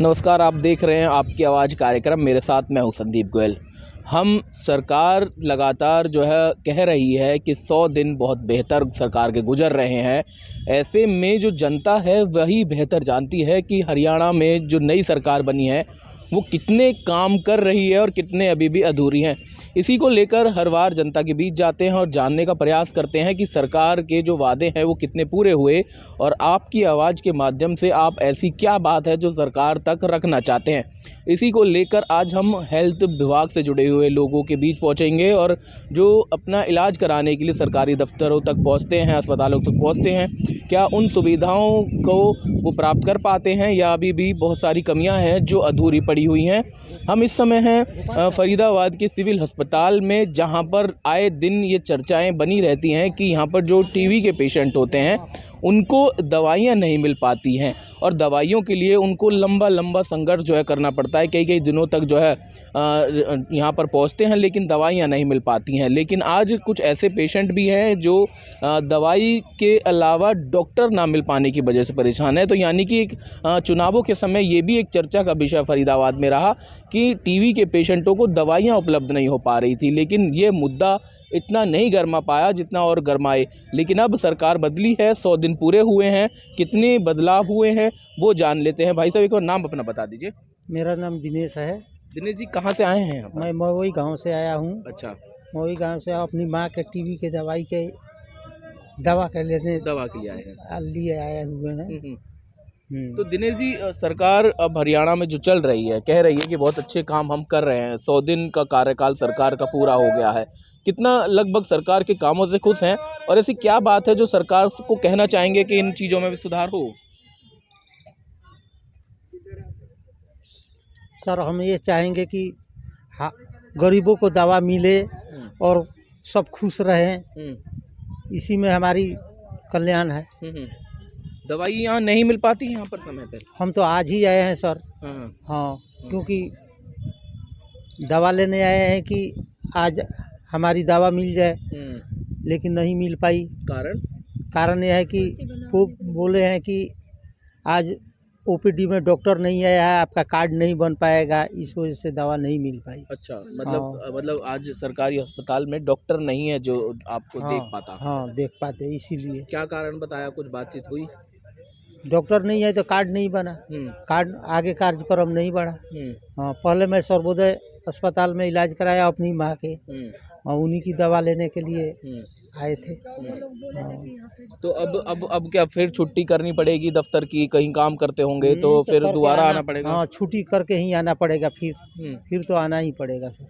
नमस्कार, आप देख रहे हैं आपकी आवाज़ कार्यक्रम। मेरे साथ मैं हूं संदीप गोयल। हम सरकार लगातार जो है कह रही है कि 100 दिन बहुत बेहतर सरकार के गुजर रहे हैं। ऐसे में जो जनता है वही बेहतर जानती है कि हरियाणा में जो नई सरकार बनी है वो कितने काम कर रही है और कितने अभी भी अधूरी हैं। इसी को लेकर हर बार जनता के बीच जाते हैं और जानने का प्रयास करते हैं कि सरकार के जो वादे हैं वो कितने पूरे हुए, और आपकी आवाज़ के माध्यम से आप ऐसी क्या बात है जो सरकार तक रखना चाहते हैं। इसी को लेकर आज हम हेल्थ विभाग से जुड़े हुए लोगों के बीच पहुंचेंगे और जो अपना इलाज कराने के लिए सरकारी दफ्तरों तक पहुंचते हैं, अस्पतालों तक पहुंचते हैं, क्या उन सुविधाओं को वो प्राप्त कर पाते हैं या अभी भी बहुत सारी कमियां हैं जो अधूरी पड़ी हुई हैं। हम इस समय हैं फरीदाबाद के सिविल अस्पताल में, जहां पर आए दिन ये चर्चाएं बनी रहती हैं कि यहां पर जो टीबी के पेशेंट होते हैं उनको दवाइयां नहीं मिल पाती हैं और दवाइयों के लिए उनको लंबा संघर्ष जो है करना पड़ता है। कई दिनों तक जो है यहाँ पर पहुँचते हैं लेकिन दवाइयाँ नहीं मिल पाती हैं। लेकिन आज कुछ ऐसे पेशेंट भी हैं जो दवाई के अलावा डॉक्टर ना मिल पाने की वजह से परेशान है। तो यानी कि चुनावों के समय ये भी एक चर्चा का विषय फरीदाबाद में रहा कि टीबी के पेशेंटों को दवाइयाँ उपलब्ध नहीं हो पा रही थी। लेकिन ये मुद्दा इतना नहीं गरमा पाया जितना और गरमाए। लेकिन अब सरकार बदली है, 100 दिन पूरे हुए हैं, कितने बदलाव हुए हैं वो जान लेते हैं। भाई साहब, एक बार नाम अपना बता दीजिए। मेरा नाम दिनेश है। दिनेश जी, कहाँ से आए हैं आप? मैं मवई गांव से आया हूँ। अच्छा, मवई गांव से अपनी माँ के टीबी के दवाई के दवा के लेने दवा के लिए आए हैं। लिए आए हुए हैं। तो दिनेश जी, सरकार अब हरियाणा में जो चल रही है कह रही है कि बहुत अच्छे काम हम कर रहे हैं। 100 दिन का कार्यकाल सरकार का पूरा हो गया है। कितना लगभग सरकार के कामों से खुश हैं और ऐसी क्या बात है जो सरकार को कहना चाहेंगे कि इन चीज़ों में भी सुधार हो? सर, हम ये चाहेंगे कि गरीबों को दवा मिले और सब खुश रहें, इसी में हमारी कल्याण है। दवाई यहाँ नहीं मिल पाती यहाँ पर समय पर? हम तो आज ही आए हैं सर। हाँ, क्योंकि दवा लेने आए हैं कि आज हमारी दवा मिल जाए, लेकिन नहीं मिल पाई। कारण यह है कि वो बोले हैं कि आज ओपीडी में डॉक्टर नहीं आया है, आपका कार्ड नहीं बन पाएगा, इस वजह से दवा नहीं मिल पाई। अच्छा, मतलब आज सरकारी अस्पताल में डॉक्टर नहीं है जो आपको देख पाता? हाँ, देख पाते, इसीलिए। क्या कारण बताया, कुछ बातचीत हुई? डॉक्टर नहीं है तो कार्ड नहीं बना, कार्ड आगे कार्यक्रम नहीं बढ़ा। हाँ, पहले मैं सर्वोदय अस्पताल में इलाज कराया अपनी माँ के, और उन्हीं की दवा लेने के लिए आए थे। तो अब क्या फिर छुट्टी करनी पड़ेगी दफ्तर की? कहीं काम करते होंगे तो फिर दोबारा आना पड़ेगा? हाँ, छुट्टी करके ही आना पड़ेगा। फिर तो आना ही पड़ेगा सर।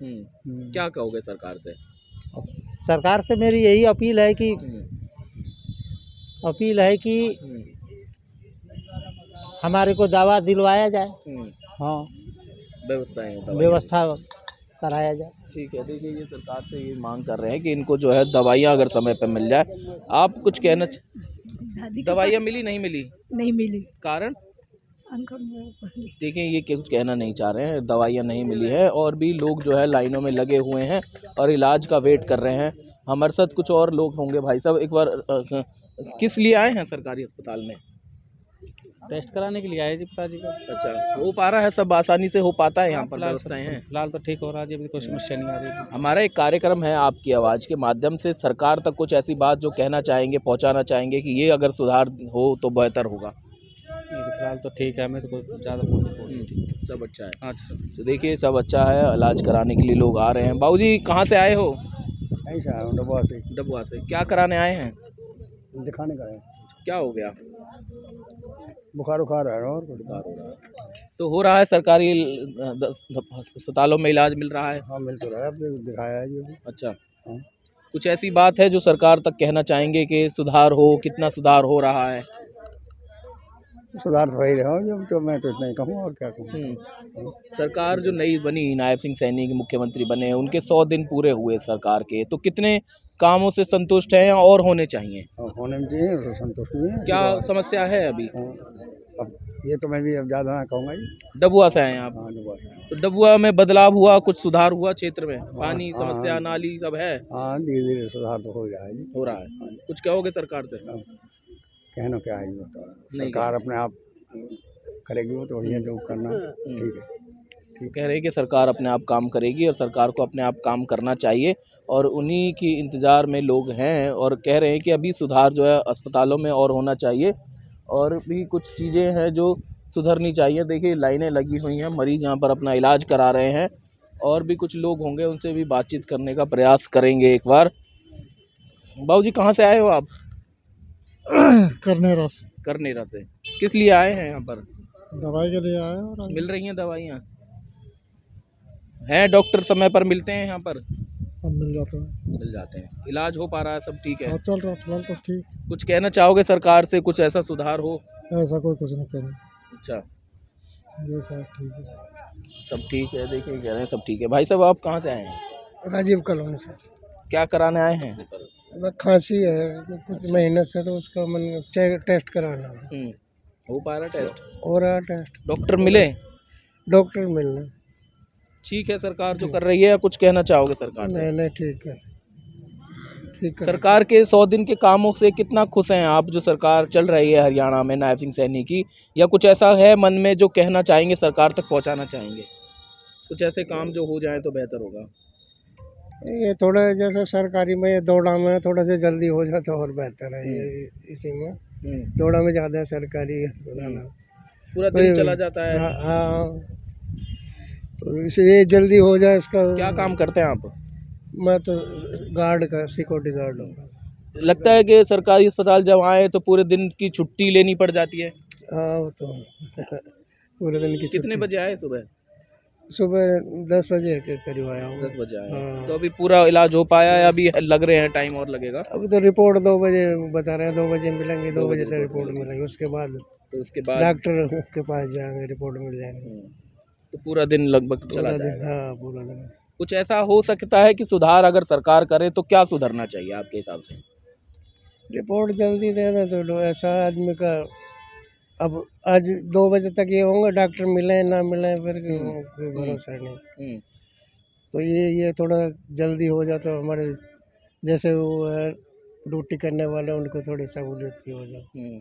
क्या कहोगे सरकार से? सरकार से मेरी यही अपील है कि हमारे को दवा दिलवाया जाए। हाँ, व्यवस्था कराया जाए। ठीक है, देखिए ये सरकार से ये मांग कर रहे हैं कि इनको जो है दवाइयाँ अगर समय पर मिल जाए। आप कुछ कहना दवाइयाँ मिली नहीं मिली? नहीं मिली। कारण? देखिए ये कुछ कहना नहीं चाह रहे हैं, दवाइयाँ नहीं मिली है और भी लोग जो है लाइनों में लगे हुए हैं और इलाज का वेट कर रहे हैं। हमारे साथ कुछ और लोग होंगे। भाई साहब, एक बार किस लिए आए हैं सरकारी अस्पताल में? टेस्ट कराने के लिए आए जी पिताजी का। अच्छा, हो पा रहा है? सब आसानी से हो पाता है यहाँ पर? व्यवस्थाएं हैं फिलहाल तो ठीक हो रहा है जी, अभी कोई समस्या नहीं आ रही जी। हमारा एक कार्यक्रम है आपकी आवाज़ के माध्यम से, सरकार तक कुछ ऐसी बात जो कहना चाहेंगे, पहुँचाना चाहेंगे कि ये अगर सुधार हो तो बेहतर होगा। फिलहाल तो ठीक है, हमें तो कोई ज़्यादा सब अच्छा है। अच्छा, तो देखिए सब अच्छा है, इलाज कराने के लिए लोग आ रहे हैं। बाबूजी, कहाँ से आए हो? डबुआ से। क्या कराने आए हैं? दिखाने का है। क्या हो गया? बुखार है और बुखार हो रहा है। तो हो रहा है सरकारी अस्पतालों में इलाज मिल रहा है? हाँ, मिल तो रहा है, अब दिखाया है जी। अच्छा, हाँ। कुछ ऐसी बात है जो सरकार तक कहना चाहेंगे कि सुधार हो? कितना सुधार हो रहा है? सुधार तो वही रहा जो मैं तो इतना ही कहूँ, और क्या कहूँ। सरकार जो नई बनी, नायब सिंह सैनी के मुख्यमंत्री बने, उनके 100 दिन पूरे हुए सरकार के, तो कितने कामों से संतुष्ट हैं और होने चाहिए? होने में चाहिए तो संतुष्ट नहीं है। क्या समस्या है अभी? अब ये तो मैं भी अब ज़्यादा ना कहूँगा जी। डबुआ से आए हैं आप? हाँ, डबुआ से। तो डबुआ में बदलाव हुआ, कुछ सुधार हुआ क्षेत्र में? पानी समस्या, नाली सब है? हाँ, धीरे धीरे सुधार तो हो रहा है जी। हो रहा है। कुछ कहोगे सरकार से? कहना क्या है जी, सरकार अपने आप करेगी वो तो बढ़िया जो करना ठीक है। कह रहे हैं कि सरकार अपने आप काम करेगी और सरकार को अपने आप काम करना चाहिए और उन्हीं की इंतज़ार में लोग हैं और कह रहे हैं कि अभी सुधार जो है अस्पतालों में और होना चाहिए और भी कुछ चीज़ें हैं जो सुधरनी चाहिए। देखिए लाइनें लगी हुई हैं, मरीज़ यहाँ पर अपना इलाज करा रहे हैं और भी कुछ लोग होंगे, उनसे भी बातचीत करने का प्रयास करेंगे एक बार। बाबूजी कहाँ से आए हो आप? करनेरा से। किस लिए आए हैं यहाँ पर? दवाई के लिए आए और मिल रही हैं दवाइयाँ? हैं डॉक्टर समय पर मिलते हैं यहाँ पर? अब मिल जाते हैं। इलाज हो पा रहा है, सब ठीक है? चल रहा फिलहाल तो ठीक। कुछ कहना चाहोगे सरकार से, कुछ ऐसा सुधार हो? ऐसा कोई कुछ नहीं करें। अच्छा, ये सब ठीक है। सब ठीक है। देखिए कह रहे हैं सब ठीक है। भाई साहब आप कहाँ से आए हैं? राजीव कॉलोनी से। क्या कराने आए हैं? खांसी है कुछ महीने से, तो उसका मन टेस्ट कराना है। हो पा रहा टेस्ट? हो रहा टेस्ट। डॉक्टर मिले? डॉक्टर मिलना ठीक है सरकार जो कर रही है, या कुछ कहना चाहोगे सरकार से? नहीं ठीक है, ठीक है। सरकार के 100 दिन के कामों से कितना खुश हैं आप, जो सरकार चल रही है हरियाणा में नायब सिंह सैनी की, या कुछ ऐसा है मन में जो कहना चाहेंगे, सरकार तक पहुंचाना चाहेंगे? कुछ ऐसे काम जो हो जाए तो बेहतर होगा। ये थोड़ा जैसे सरकारी में दौड़ा में थोड़ा सा जल्दी हो जाए तो और बेहतर है। ये इसी में दौड़ा में ज़्यादा सरकारी पूरा दिन चला जाता है। हाँ, तो इसे ये जल्दी हो जाए इसका। क्या काम करते हैं आप? मैं तो गार्ड का सिक्योरिटी गार्ड हूँ। लगता है कि सरकारी अस्पताल जब आए तो पूरे दिन की छुट्टी लेनी पड़ जाती है। हाँ वो तो पूरे दिन की। कितने बजे आए सुबह? सुबह 10 बजे के करीब आया हूँ। 10 बजे आए। हाँ। तो अभी पूरा इलाज हो पाया या अभी लग रहे हैं टाइम और लगेगा? अभी तो रिपोर्ट 2 बजे बता रहे हैं, 2 बजे मिलेंगे, 2 बजे तक रिपोर्ट मिलेंगी। उसके बाद डॉक्टर के पास जाएंगे, रिपोर्ट मिल जाएंगे। तो पूरा दिन लगभग चला जाएगा। हाँ पूरा दिन। कुछ ऐसा हो सकता है कि सुधार अगर सरकार करे तो क्या सुधरना चाहिए आपके हिसाब से? रिपोर्ट जल्दी दे दें तो ऐसा आदमी का, अब आज 2 बजे तक ये होंगे, डॉक्टर मिले ना मिले फिर कोई भरोसा नहीं। तो ये थोड़ा जल्दी हो जाए तो हमारे जैसे वो है ड्यूटी करने वाले उनको थोड़ी सहूलियत सी हो जाए।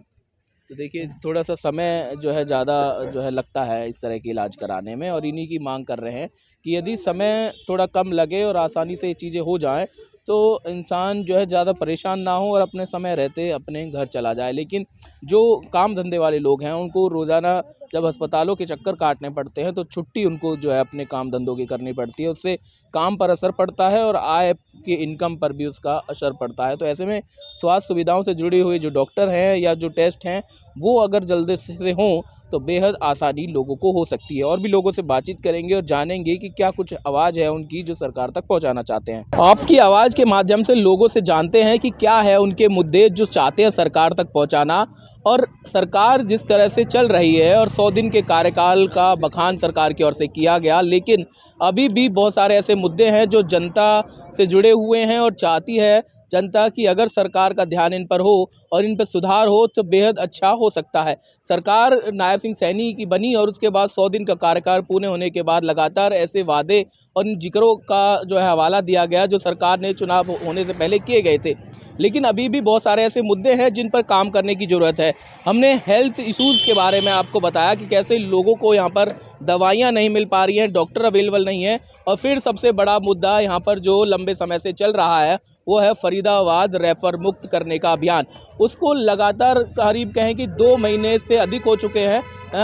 तो देखिए थोड़ा सा समय जो है ज़्यादा जो है लगता है इस तरह के इलाज कराने में, और इन्हीं की मांग कर रहे हैं कि यदि समय थोड़ा कम लगे और आसानी से ये चीज़ें हो जाएं तो इंसान जो है ज़्यादा परेशान ना हो और अपने समय रहते अपने घर चला जाए। लेकिन जो काम धंधे वाले लोग हैं उनको रोज़ाना जब अस्पतालों के चक्कर काटने पड़ते हैं तो छुट्टी उनको जो है अपने काम धंधों की करनी पड़ती है, उससे काम पर असर पड़ता है और आय की इनकम पर भी उसका असर पड़ता है। तो ऐसे में स्वास्थ्य सुविधाओं से जुड़ी हुई जो डॉक्टर हैं या जो टेस्ट हैं वो अगर जल्दी से हों तो बेहद आसानी लोगों को हो सकती है। और भी लोगों से बातचीत करेंगे और जानेंगे कि क्या कुछ आवाज़ है उनकी जो सरकार तक पहुंचाना चाहते हैं। आपकी आवाज़ के माध्यम से लोगों से जानते हैं कि क्या है उनके मुद्दे जो चाहते हैं सरकार तक पहुंचाना, और सरकार जिस तरह से चल रही है और 100 दिन के कार्यकाल का बखान सरकार की ओर से किया गया, लेकिन अभी भी बहुत सारे ऐसे मुद्दे हैं जो जनता से जुड़े हुए हैं और चाहती है जनता की अगर सरकार का ध्यान इन पर हो और इन पर सुधार हो तो बेहद अच्छा हो सकता है। सरकार नायब सिंह सैनी की बनी और उसके बाद 100 दिन का कार्यकाल पूरे होने के बाद लगातार ऐसे वादे और इन जिक्रों का जो है हवाला दिया गया जो सरकार ने चुनाव होने से पहले किए गए थे, लेकिन अभी भी बहुत सारे ऐसे मुद्दे हैं जिन पर काम करने की ज़रूरत है। हमने हेल्थ इश्यूज़ के बारे में आपको बताया कि कैसे लोगों को यहाँ पर दवाइयाँ नहीं मिल पा रही हैं, डॉक्टर अवेलेबल नहीं है, और फिर सबसे बड़ा मुद्दा यहाँ पर जो लंबे समय से चल रहा है वो है फरीदाबाद रेफर मुक्त करने का अभियान। उसको लगातार करीब कहें कि 2 महीने से अधिक हो चुके हैं,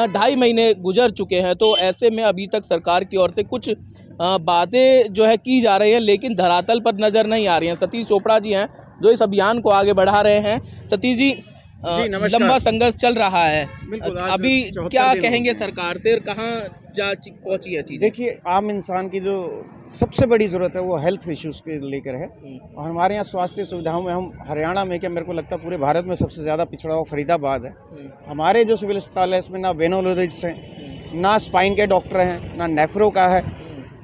2.5 महीने गुजर चुके हैं। तो ऐसे में अभी तक सरकार की ओर से कुछ बातें जो है की जा रही हैं लेकिन धरातल पर नज़र नहीं आ रही हैं। सतीश चोपड़ा जी हैं जो इस अभियान को आगे बढ़ा रहे हैं। सतीश जी, लंबा संघर्ष चल रहा है, अभी क्या कहेंगे सरकार से और कहाँ जा पहुंची है चीज़? देखिए, आम इंसान की जो सबसे बड़ी ज़रूरत है वो हेल्थ इश्यूज़ के लेकर है, और हमारे यहाँ स्वास्थ्य सुविधाओं में हम हरियाणा में क्या मेरे को लगता है पूरे भारत में सबसे ज़्यादा पिछड़ा हुआ फरीदाबाद है। हमारे जो सिविल अस्पताल है इसमें ना वेनोलॉजिस्ट हैं, ना स्पाइन के डॉक्टर हैं, ना नेफ्रो का है,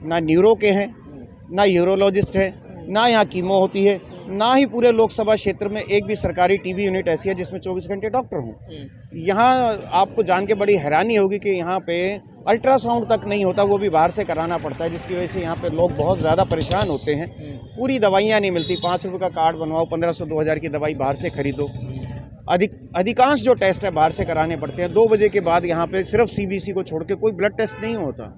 ना न्यूरो के हैं, ना यूरोलॉजिस्ट है, ना यहाँ कीमो होती है, ना ही पूरे लोकसभा क्षेत्र में एक भी सरकारी टीबी यूनिट ऐसी है जिसमें 24 घंटे डॉक्टर हों। यहाँ आपको जान के बड़ी हैरानी होगी कि यहाँ पे अल्ट्रासाउंड तक नहीं होता, वो भी बाहर से कराना पड़ता है, जिसकी वजह से यहाँ पे लोग बहुत ज़्यादा परेशान होते हैं। पूरी दवाइयाँ नहीं मिलती, 5 रुपये का कार्ड बनवाओ, 1500-2000 की दवाई बाहर से खरीदो। अधिकांश जो टेस्ट है बाहर से कराने पड़ते हैं। 2 बजे के बाद यहाँ पे सिर्फ सीबीसी को छोड़ के कोई ब्लड टेस्ट नहीं होता,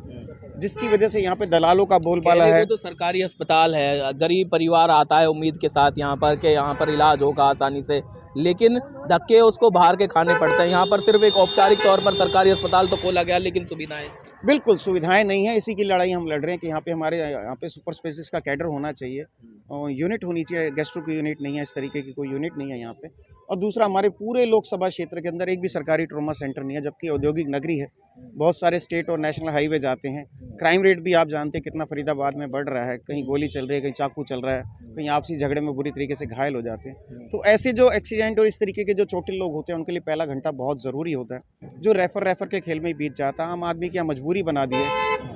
जिसकी वजह से यहाँ पे दलालों का बोलबाला है। तो सरकारी अस्पताल है, गरीब परिवार आता है उम्मीद के साथ यहाँ पर कि यहाँ पर इलाज होगा आसानी से, लेकिन धक्के उसको बाहर के खाने पड़ते हैं। यहाँ पर सिर्फ एक औपचारिक तौर पर सरकारी अस्पताल तो खोला गया, लेकिन सुविधाएं बिल्कुल सुविधाएं नहीं है। इसी की लड़ाई हम लड़ रहे हैं कि यहाँ पे हमारे यहाँ पे सुपर स्पेशलिस्ट का कैडर होना चाहिए, यूनिट होनी चाहिए। गैस्ट्रो की यूनिट नहीं है, इस तरीके की कोई यूनिट नहीं है यहाँ पे। और दूसरा, हमारे पूरे लोकसभा क्षेत्र के अंदर एक भी सरकारी ट्रॉमा सेंटर नहीं है, जबकि औद्योगिक नगरी है। बहुत सारे स्टेट और नेशनल हाईवे जाते हैं। क्राइम रेट भी आप जानते हैं कितना फरीदाबाद में बढ़ रहा है। कहीं गोली चल रही है, कहीं चाकू चल रहा है, कहीं आपसी झगड़े में बुरी तरीके से घायल हो जाते हैं। तो ऐसे जो एक्सीडेंट और इस तरीके के जो चोटिल लोग होते हैं, उनके लिए पहला घंटा बहुत ज़रूरी होता है, जो रेफर के खेल में ही बीत जाता है। आम आदमी की यहाँ मजबूरी बना दी है,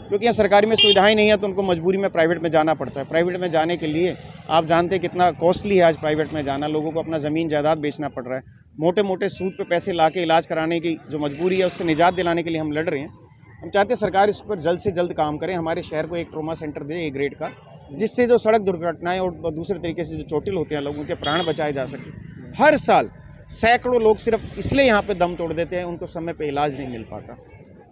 क्योंकि यहाँ सरकारी में सुविधाएं नहीं है, तो उनको मजबूरी में प्राइवेट में जाना पड़ता है। प्राइवेट में जाने के लिए आप जानते हैं कितना कॉस्टली है आज प्राइवेट में जाना। लोगों को अपना ज़मीन जायदाद बेचना पड़ रहा है। मोटे मोटे सूद पे पैसे ला के इलाज कराने की जो मजबूरी है, उससे निजात दिलाने के लिए हम लड़ रहे हैं। हम चाहते हैं सरकार इस पर जल्द से जल्द काम करे, हमारे शहर को एक trauma centre they A grade का, जिससे जो सड़क दुर्घटनाएं और दूसरे तरीके से जो चोटिल होते हैं लोगों के प्राण बचाए जा सके। हर साल सैकड़ों लोग सिर्फ इसलिए यहाँ पे दम तोड़ देते हैं, उनको समय पे इलाज नहीं मिल पाता।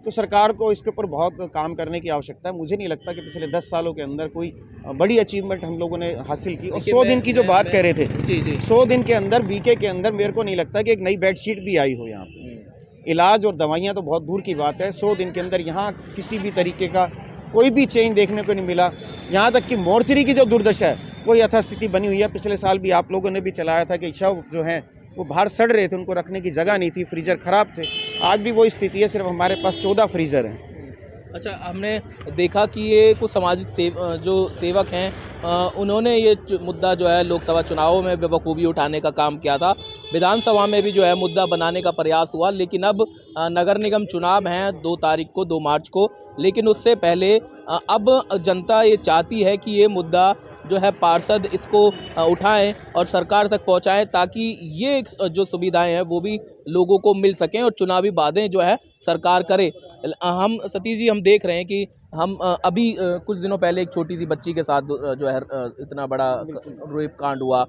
तो सरकार को इसके ऊपर बहुत काम करने की आवश्यकता है। मुझे नहीं लगता कि पिछले 10 सालों के अंदर कोई बड़ी अचीवमेंट हम लोगों ने हासिल की। और 100 दिन की जो बात कह रहे थे, 100 दिन के अंदर बीके के अंदर मेरे को नहीं लगता कि एक नई बेडशीट भी आई हो यहाँ पे। इलाज और दवाइयाँ तो बहुत दूर की बात है, 100 दिन के अंदर यहाँ किसी भी तरीके का कोई भी चेंज देखने को नहीं मिला। यहाँ तक कि मोर्चरी की जो दुर्दशा है वो यथास्थिति बनी हुई है। पिछले साल भी आप लोगों ने भी चलाया था कि शव जो है वो बाहर सड़ रहे थे, उनको रखने की जगह नहीं थी, फ्रीजर ख़राब थे। आज भी वही स्थिति है, सिर्फ हमारे पास 14 फ्रीज़र हैं। अच्छा, हमने देखा कि ये कुछ सामाजिक जो सेवक हैं, उन्होंने ये मुद्दा जो है लोकसभा चुनावों में बखूबी उठाने का काम किया था। विधानसभा में भी जो है मुद्दा बनाने का प्रयास हुआ, लेकिन अब नगर निगम चुनाव हैं 2 तारीख को, 2 मार्च को। लेकिन उससे पहले अब जनता ये चाहती है कि ये मुद्दा जो है पार्षद इसको उठाएं और सरकार तक पहुंचाएं, ताकि ये जो सुविधाएं हैं वो भी लोगों को मिल सकें और चुनावी वादे जो है सरकार करे। हम सतीश जी, हम देख रहे हैं कि हम अभी कुछ दिनों पहले एक छोटी सी बच्ची के साथ जो है इतना बड़ा रेप कांड हुआ,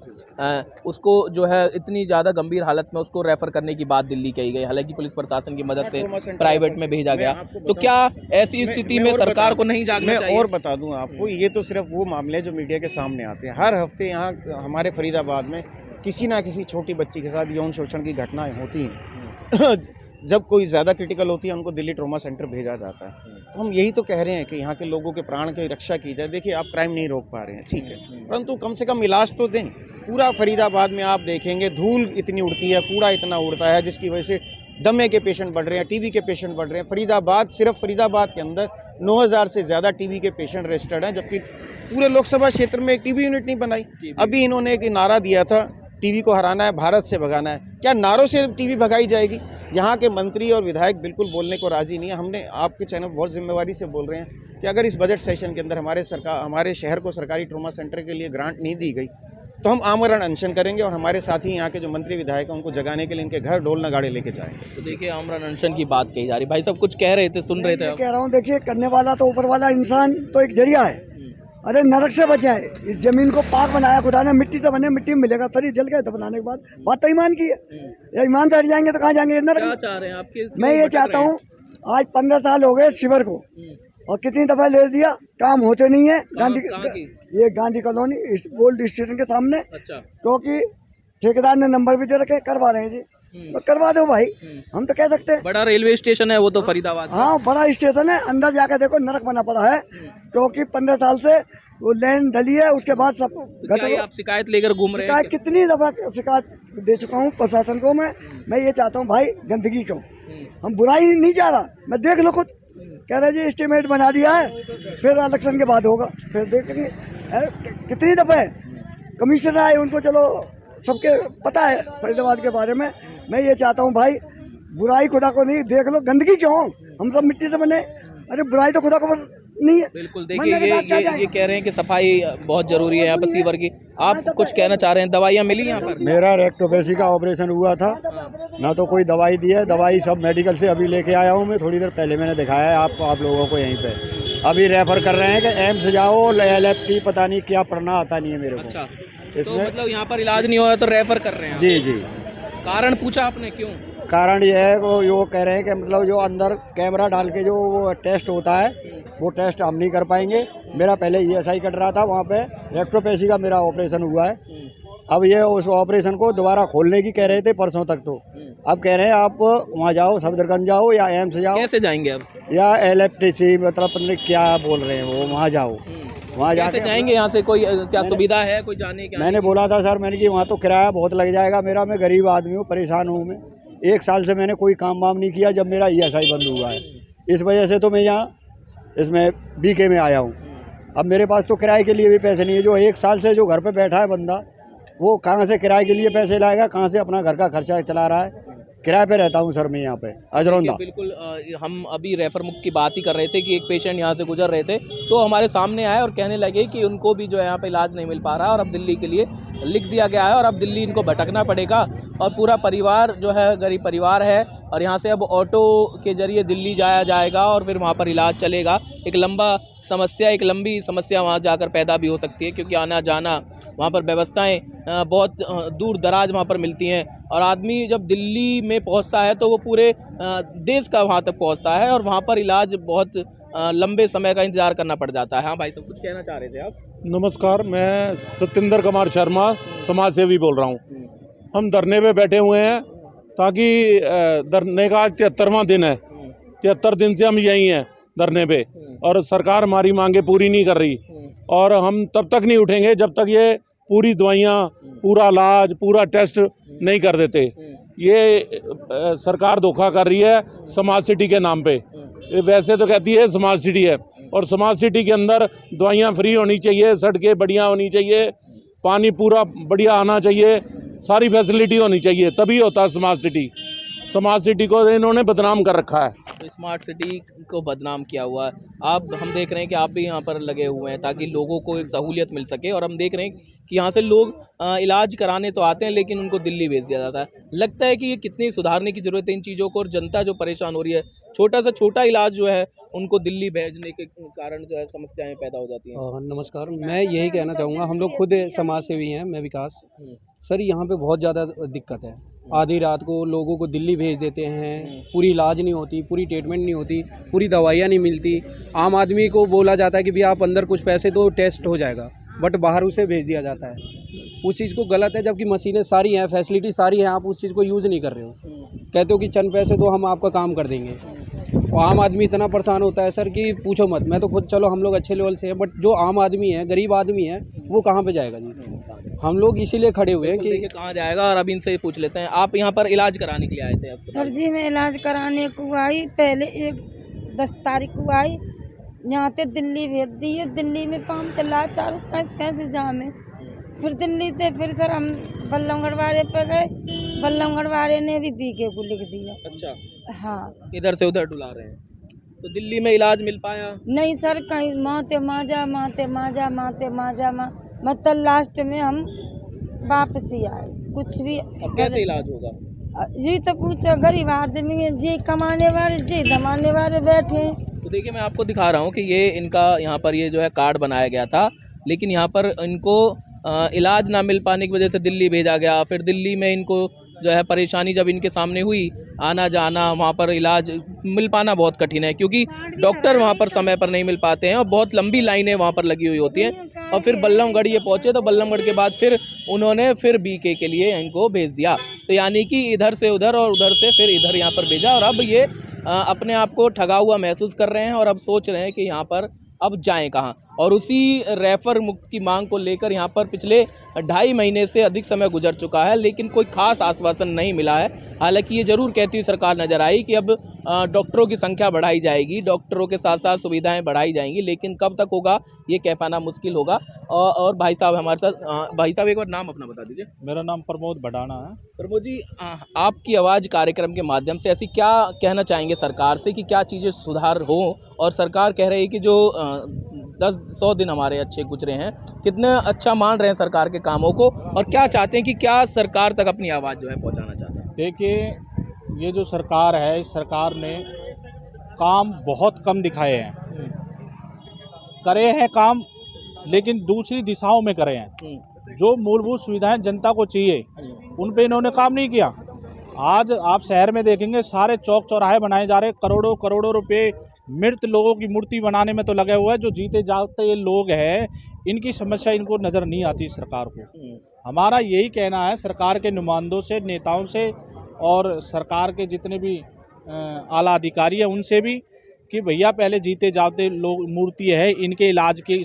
उसको जो है इतनी ज़्यादा गंभीर हालत में उसको रेफ़र करने की बात दिल्ली कही गई। हालांकि पुलिस प्रशासन की मदद से प्राइवेट में भेजा गया। तो क्या ऐसी स्थिति में सरकार को नहीं जागना चाहिए? और बता दूं आपको, ये तो सिर्फ वो मामले जो मीडिया के सामने आते हैं। हर हफ्ते यहाँ हमारे फरीदाबाद में किसी ना किसी छोटी बच्ची के साथ यौन शोषण की घटनाएं होती हैं। जब कोई ज़्यादा क्रिटिकल होती है, उनको दिल्ली ट्रॉमा सेंटर भेजा जाता है। तो हम यही तो कह रहे हैं कि यहाँ के लोगों के प्राण की रक्षा की जाए। देखिए, आप क्राइम नहीं रोक पा रहे हैं, ठीक है, परंतु कम से कम इलाज तो दें। पूरा फरीदाबाद में आप देखेंगे धूल इतनी उड़ती है, कूड़ा इतना उड़ता है, जिसकी वजह से दमे के पेशेंट बढ़ रहे हैं, टीबी के पेशेंट बढ़ रहे हैं। फरीदाबाद, सिर्फ फरीदाबाद के अंदर 9000 से ज़्यादा टीबी के पेशेंट रजिस्टर्ड हैं, जबकि पूरे लोकसभा क्षेत्र में एक टीबी यूनिट नहीं बनाई। अभी इन्होंने एक नारा दिया था, टीबी को हराना है, भारत से भगाना है। क्या नारों से टीबी भगाई जाएगी? यहाँ के मंत्री और विधायक बिल्कुल बोलने को राजी नहीं है। हमने आपके चैनल बहुत जिम्मेवारी से बोल रहे हैं कि अगर इस बजट सेशन के अंदर हमारे शहर को सरकारी ट्रॉमा सेंटर के लिए ग्रांट नहीं दी गई, तो हम आमरण अनशन करेंगे और हमारे साथी यहाँ के जो मंत्री विधायक हैं उनको जगाने के लिए इनके घर ढोल नगाड़े लेके जाएंगे। तो देखिए, आमरण अनशन की बात कही जा रही। भाई साहब कुछ कह रहे थे, सुन रहे थे? कह रहा हूँ, देखिए, करने वाला तो ऊपर वाला इंसान तो एक जरिया है। अरे नरक से बचाए, इस जमीन को पाक बनाया खुदा ने, मिट्टी से बने, मिट्टी में मिलेगा। शरीर जल गए तो बनाने के बाद बात तो ईमान की है। या ईमान से हट जाएंगे तो कहाँ जाएंगे? नरक। क्या चाह रहे हैं आपके? मैं ये चाहता हूँ, आज 15 साल हो गए शिविर को, और कितनी दफा ले दिया, काम होते नहीं है। ये गांधी कॉलोनी ओल्ड स्टेशन के सामने। अच्छा। क्योंकि ठेकेदार ने नंबर भी दे रखे, करवा रहे हैं जी, तो करवा दो भाई, हम तो कह सकते हैं। बड़ा रेलवे स्टेशन है वो तो फरीदाबाद। हाँ, बड़ा स्टेशन है, अंदर जाकर देखो नरक बना पड़ा है, क्योंकि 15 साल से वो लाइन ढली है। उसके बाद सब आप शिकायत लेकर घूम रहे हैं? कितनी दफा शिकायत दे चुका हूँ प्रशासन को। मैं ये चाहता हूँ भाई, गंदगी को हम बुराई नहीं चाह रहा, मैं देख लो खुद कह रहे जी एस्टीमेट बना दिया है, फिर इलेक्शन के बाद होगा, फिर देखेंगे। कितनी दफे कमिश्नर आए, उनको चलो सबके पता है फरीदाबाद के बारे में। मैं ये चाहता हूँ भाई, बुराई खुदा को नहीं, देख लो गंदगी क्यों, हम सब मिट्टी से बने। अरे बुराई तो खुदा को नहीं है। बिल्कुल, देखिए ये कह रहे हैं कि सफाई बहुत जरूरी है यहाँ पर सीवर की। आप कुछ कहना चाह रहे हैं? दवाइयाँ मिली यहाँ पर? मेरा रेक्टोपैथी का ऑपरेशन हुआ था, ना तो कोई दवाई दी है। दवाई सब मेडिकल से अभी लेके आया हूँ मैं, थोड़ी देर पहले मैंने दिखाया है आप लोगों को। यहीं पे अभी रेफर कर रहे हैं कि एम्स जाओ, LFT पता नहीं क्या पढ़ना आता नहीं है मेरे को। अच्छा, इसमें तो मतलब यहाँ पर इलाज नहीं हो रहा तो रेफर कर रहे हैं? जी जी। कारण पूछा आपने, क्यों? कारण ये है कि वो कह रहे हैं कि मतलब जो अंदर कैमरा डाल के जो वो टेस्ट होता है वो टेस्ट हम नहीं कर पाएंगे। मेरा पहले ESI कट रहा था, वहाँ पे रेक्टोपेसी का मेरा ऑपरेशन हुआ है। अब ये उस ऑपरेशन को दोबारा खोलने की कह रहे थे परसों तक, तो अब कह रहे हैं आप वहाँ जाओ, सफदरगंज जाओ या एम्स जाओ कैसे जाएंगे अब? या LFTC, मतलब पता नहीं क्या बोल रहे हैं वो, वहाँ जाओ। वहाँ कैसे जाके जाएंगे? यहाँ से कोई क्या सुविधा है, कोई जाने क्या? मैंने बोला था सर, मैंने कि वहाँ तो किराया बहुत लग जाएगा मेरा, मैं गरीब आदमी हूँ, परेशान हूँ मैं। 1 साल से मैंने कोई काम वाम नहीं किया जब मेरा ESI बंद हुआ है, इस वजह से तो मैं यहाँ इसमें BK में आया हूँ। अब मेरे पास तो किराए के लिए भी पैसे नहीं है। जो 1 साल से जो घर पे बैठा है बंदा, वो कहाँ से किराए के लिए पैसे लाएगा, कहाँ से अपना घर का खर्चा चला रहा है। किराए पे रहता हूँ सर मैं यहाँ पे अजरौंदा। बिल्कुल हम अभी रेफर मुक्त की बात ही कर रहे थे कि एक पेशेंट यहाँ से गुजर रहे थे तो हमारे सामने आए और कहने लगे कि उनको भी जो है यहाँ पे इलाज नहीं मिल पा रहा और अब दिल्ली के लिए लिख दिया गया है और अब दिल्ली इनको भटकना पड़ेगा और पूरा परिवार जो है गरीब परिवार है और यहाँ से अब ऑटो के जरिए दिल्ली जाया जाएगा और फिर वहाँ पर इलाज चलेगा। एक लंबी समस्या वहाँ जाकर पैदा भी हो सकती है क्योंकि आना जाना वहाँ पर व्यवस्थाएं बहुत दूर दराज वहाँ पर मिलती हैं और आदमी जब दिल्ली में पहुँचता है तो वो पूरे देश का वहाँ तक पहुँचता है और वहाँ पर इलाज बहुत लंबे समय का इंतजार करना पड़ जाता है। हाँ भाई, सब कुछ कहना चाह रहे थे आप? नमस्कार, मैं सत्येंद्र कुमार शर्मा समाज सेवी बोल रहा हूँ। हम धरने पे बैठे हुए हैं ताकि धरने का आज 73वां दिन है। 73 दिन से हम यहीं हैं धरने पे और सरकार हमारी मांगे पूरी नहीं कर रही और हम तब तक नहीं उठेंगे जब तक ये पूरी दवाइयाँ, पूरा इलाज, पूरा टेस्ट नहीं कर देते। ये सरकार धोखा कर रही है स्मार्ट सिटी के नाम पे। वैसे तो कहती है स्मार्ट सिटी है और स्मार्ट सिटी के अंदर दवाइयाँ फ्री होनी चाहिए, सड़कें बढ़िया होनी चाहिए, पानी पूरा बढ़िया आना चाहिए, सारी फैसिलिटी होनी चाहिए, तभी होता है स्मार्ट सिटी। स्मार्ट सिटी को इन्होंने बदनाम कर रखा है। तो स्मार्ट सिटी को बदनाम किया हुआ है। आप हम देख रहे हैं कि आप भी यहाँ पर लगे हुए हैं ताकि लोगों को एक सहूलियत मिल सके और हम देख रहे हैं कि यहाँ से लोग इलाज कराने तो आते हैं लेकिन उनको दिल्ली भेज दिया जाता है। लगता है कि ये कितनी सुधारने की ज़रूरत है इन चीज़ों को और जनता जो परेशान हो रही है, छोटा से छोटा इलाज जो है उनको दिल्ली भेजने के कारण जो है समस्याएं पैदा हो जाती हैं। नमस्कार, मैं यही कहना चाहूँगा, हम लोग खुद समाज सेवी हैं, मैं विकास। सर यहाँ पे बहुत ज़्यादा दिक्कत है। आधी रात को लोगों को दिल्ली भेज देते हैं, पूरी इलाज नहीं होती, पूरी ट्रीटमेंट नहीं होती, पूरी दवाइयाँ नहीं मिलती। आम आदमी को बोला जाता है कि भैया आप अंदर कुछ पैसे दो, टेस्ट हो जाएगा, बट बाहर उसे भेज दिया जाता है। उस चीज़ को गलत है, जबकि मशीनें सारी हैं, फैसिलिटी सारी हैं, आप उस चीज़ को यूज़ नहीं कर रहे हो। कहते हो कि चंद पैसे दो, हम आपका काम कर देंगे। और आम आदमी इतना परेशान होता है सर कि पूछो मत। मैं तो खुद, चलो हम लोग अच्छे लेवल से हैं, बट जो आम आदमी है, गरीब आदमी है, वो कहाँ पे जाएगा जी? हम लोग इसीलिए खड़े हुए हैं कि कहाँ जाएगा। और अब इनसे पूछ लेते हैं, आप यहाँ पर इलाज कराने के लिए आए थे? सर जी, मैं इलाज कराने को आई, पहले 10 तारीख को आई, यहाँ से दिल्ली भेज दी है। दिल्ली में 5 इलाज चालू, कैसे जामे। फिर दिल्ली से फिर सर हम बल्लभगढ़ वाले पे गए, बल्लभगढ़ वाले ने भी BK को लिख दिया। अच्छा, हाँ, इधर से उधर डुला रहे हैं। तो दिल्ली में इलाज मिल पाया? नहीं सर, कहीं माते माजा मतलब लास्ट में हम वापस ही आए। कुछ भी अब कैसे इलाज होगा? जी तो पूछो, गरीब आदमी है जी, कमाने वाले जी, दमाने वाले बैठे हैं। तो देखिए, मैं आपको दिखा रहा हूँ कि ये इनका यहाँ पर ये जो है कार्ड बनाया गया था, लेकिन यहाँ पर इनको इलाज ना मिल पाने की वजह से दिल्ली भेजा गया। फिर दिल्ली में इनको जो है परेशानी जब इनके सामने हुई, आना जाना, वहाँ पर इलाज मिल पाना बहुत कठिन है क्योंकि डॉक्टर वहाँ पर समय पर नहीं मिल पाते हैं और बहुत लंबी लाइनें वहाँ पर लगी हुई होती हैं। और फिर बल्लभगढ़ ये पहुँचे तो बल्लभगढ़ के बाद फिर उन्होंने फिर BK के लिए इनको भेज दिया। तो यानी कि इधर से उधर और उधर से फिर इधर यहाँ पर भेजा और अब ये अपने आप को ठगा हुआ महसूस कर रहे हैं और अब सोच रहे हैं कि यहाँ पर अब जाएं कहाँ। और उसी रेफर मुक्त की मांग को लेकर यहाँ पर पिछले 2.5 महीने से अधिक समय गुजर चुका है लेकिन कोई खास आश्वासन नहीं मिला है। हालांकि ये ज़रूर कहती हुई सरकार नज़र आई कि अब डॉक्टरों की संख्या बढ़ाई जाएगी, डॉक्टरों के साथ साथ सुविधाएं बढ़ाई जाएंगी, लेकिन कब तक होगा ये कह पाना मुश्किल होगा। और भाई साहब हमारे साथ, भाई साहब एक बार नाम अपना बता दीजिए। मेरा नाम प्रमोद भडाना है। प्रमोद जी, आपकी आवाज़ कार्यक्रम के माध्यम से ऐसी क्या कहना चाहेंगे सरकार से कि क्या चीज़ें सुधार हो? और सरकार कह रही है कि जो 100 दिन हमारे अच्छे गुजरे हैं, कितने अच्छा मान रहे हैं सरकार के कामों को और क्या चाहते हैं कि क्या सरकार तक अपनी आवाज़ जो है पहुंचाना चाहते हैं? देखिए, ये जो सरकार है, इस सरकार ने काम बहुत कम दिखाए हैं, करे हैं काम लेकिन दूसरी दिशाओं में करे हैं। जो मूलभूत सुविधाएं जनता को चाहिए उन पे इन्होंने काम नहीं किया। आज आप शहर में देखेंगे सारे चौक चौराहे बनाए जा रहे हैं, करोड़ों करोड़ों रुपए मृत लोगों की मूर्ति बनाने में तो लगे हुए हैं। जो जीते जागते ये लोग हैं, इनकी समस्या इनको नज़र नहीं आती सरकार को। हमारा यही कहना है सरकार के नुमाइंदों से, नेताओं से और सरकार के जितने भी आला अधिकारी हैं उनसे भी, कि भैया पहले जीते जागते लोग मूर्ति है, इनके इलाज की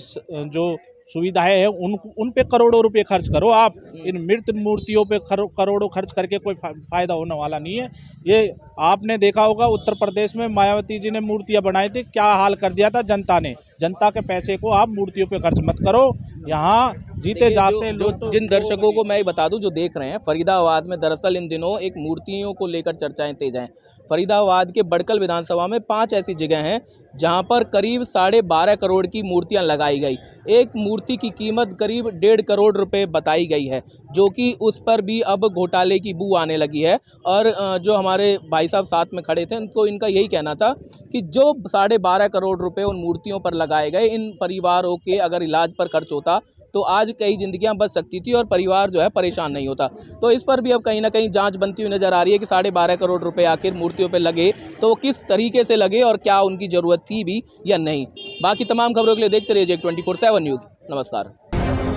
जो सुविधाएं हैं उन पे करोड़ों रुपए खर्च करो। आप इन मृत मूर्तियों पे करोड़ों खर्च करके कोई फ़ायदा होने वाला नहीं है। ये आपने देखा होगा उत्तर प्रदेश में मायावती जी ने मूर्तियां बनाई थी, क्या हाल कर दिया था जनता ने। जनता के पैसे को आप मूर्तियों पे खर्च मत करो। यहाँ जीते जाते लोग, जिन दर्शकों को मैं बता दूं जो देख रहे हैं, फरीदाबाद में दरअसल इन दिनों एक मूर्तियों को लेकर चर्चाएं तेज हैं। फरीदाबाद के बड़कल विधानसभा में 5 ऐसी जगह हैं जहां पर करीब 12.5 करोड़ की मूर्तियां लगाई गई। एक मूर्ति की कीमत करीब 1.5 करोड़ रुपए बताई गई है, जो कि उस पर भी अब घोटाले की बू आने लगी है। और जो हमारे भाई साहब साथ में खड़े थे उनको इनका यही कहना था कि जो 12.5 करोड़ रुपए उन मूर्तियों पर लगाए गए, इन परिवारों के अगर इलाज पर खर्च होता तो आज कई जिंदगियां बच सकती थी और परिवार जो है परेशान नहीं होता। तो इस पर भी अब कहीं ना कहीं जांच बनती हुई नजर आ रही है कि 12.5 करोड़ रुपए आखिर मूर्तियों पे लगे तो वो किस तरीके से लगे और क्या उनकी ज़रूरत थी भी या नहीं। बाकी तमाम खबरों के लिए देखते रहिए 24/7 न्यूज़। नमस्कार।